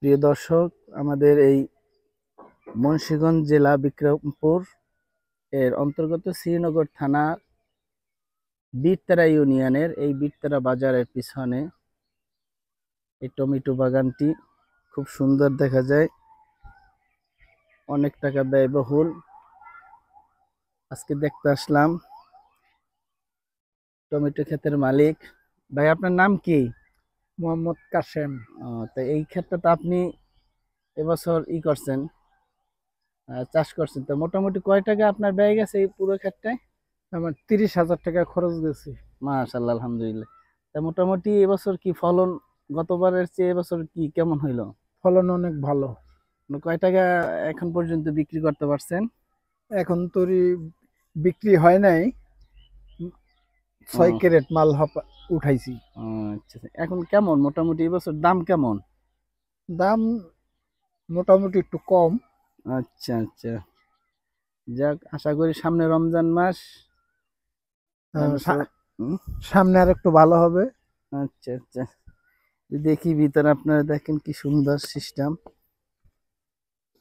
প্রিয় দর্শক, আমাদের এই মুন্সিগঞ্জ জেলা বিক্রমপুর এর অন্তর্গত শ্রীনগর থানা বীরতারা ইউনিয়নের এই বীরতারা বাজারের পিছনে এই টমেটো বাগানটি খুব সুন্দর দেখা যায়। অনেক টাকা ব্যয়বহুল। আজকে দেখতে আসলাম টমেটো ক্ষেতের মালিক। ভাই, আপনার নাম কি? মোহাম্মদ কাসেম। তো এই ক্ষেতটা তো আপনি এবছর করছেন, চাষ করছেন, তো মোটামুটি কয় টাকা আপনার ব্যয় গেছে এই পুরো ক্ষেতটায়? আমার 30,000 টাকা খরচ গেছে। মাশাআল্লাহ, আলহামদুলিল্লাহ। তা মোটামুটি এবছর কি ফলন গতবারের চেয়ে এবছর কি কেমন হইলো? ফলন অনেক ভালো। কয় টাকা এখন পর্যন্ত বিক্রি করতে পারছেন? এখন তরি বিক্রি হয় নাই, 6 ক্যারেট মাল উঠাইছি। ও, আচ্ছা আচ্ছা। এখন কেমন মোটামুটি এবছর দাম কেমন? দাম মোটামুটি একটু কম। আচ্ছা আচ্ছা, যাক, আশা করি সামনে রমজান মাস এবছর। হুম, সামনে আর একটু ভালো হবে। আচ্ছা আচ্ছা। দেখি ভিতরে আপনারা দেখেন কি সুন্দর সিস্টেম।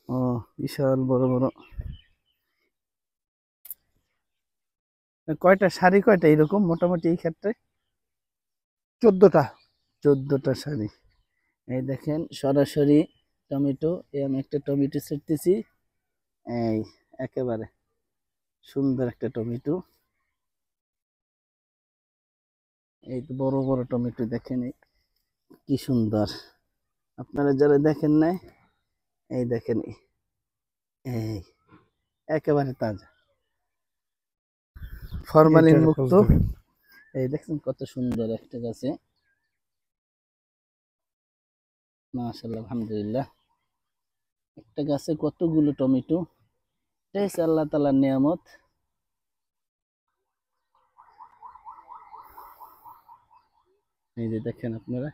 ও, বিশাল বড় বড়। কয়টা সারি, কয়টা এরকম মোটামুটি এই ক্ষেত্রে? 14টা। 14টা সারি। এই দেখেন সরাসরি টমেটো। আমি একটা টমেটো ছিটতেছি। এই একেবারে সুন্দর একটা টমেটো। এই তো বড় বড় টমেটো দেখেন, কি সুন্দর। আপনারা যারা দেখেন নাই, এই দেখেন, এই একেবারে তাজা, ফরমালিন এইটার খোঁজ মুক্ত। ধরেন। এই দেখেন কত সুন্দর একটা গাছে। মাশাআল্লাহ, আলহামদুলিল্লাহ। একটা গাছে কতগুলো টমেটো, এটা হচ্ছে আল্লাহ তাআলার নিয়ামত। এই যে দেখেন আপনারা,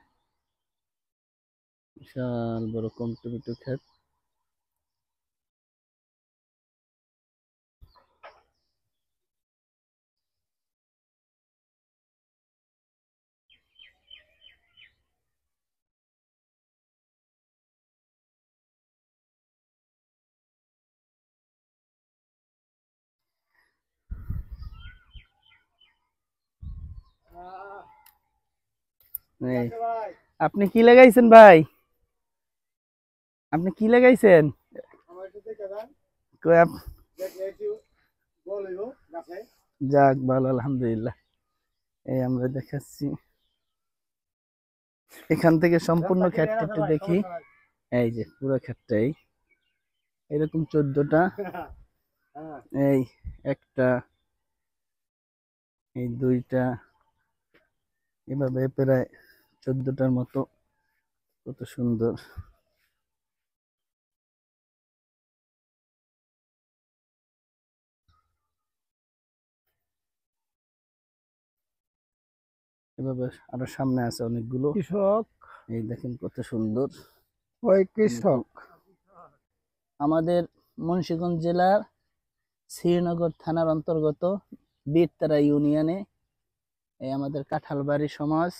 বিশাল বড় কম টমেটো ক্ষেত। এই, আপনি কি লাগাইছেন ভাই? আপনি কি লাগাইছেন? কই যাক, ভালো, আলহামদুলিল্লাহ। এই আমরা দেখাচ্ছি এখান থেকে সম্পূর্ণ ক্ষেতটা একটু দেখি। এই যে পুরো ক্ষেতটাই এরকম 14টা। এই একটা, এই দুইটা, এভাবে প্রায় 14টার মতো। কত সুন্দর। এভাবে আরো সামনে আছে অনেকগুলো। কৃষক, এই দেখেন কত সুন্দর ওই টমেটো। কৃষক। আমাদের মুন্সিগঞ্জ জেলার শ্রীনগর থানার অন্তর্গত বীরতারা ইউনিয়নে এই আমাদের কাঁঠালবাড়ি সমাজ।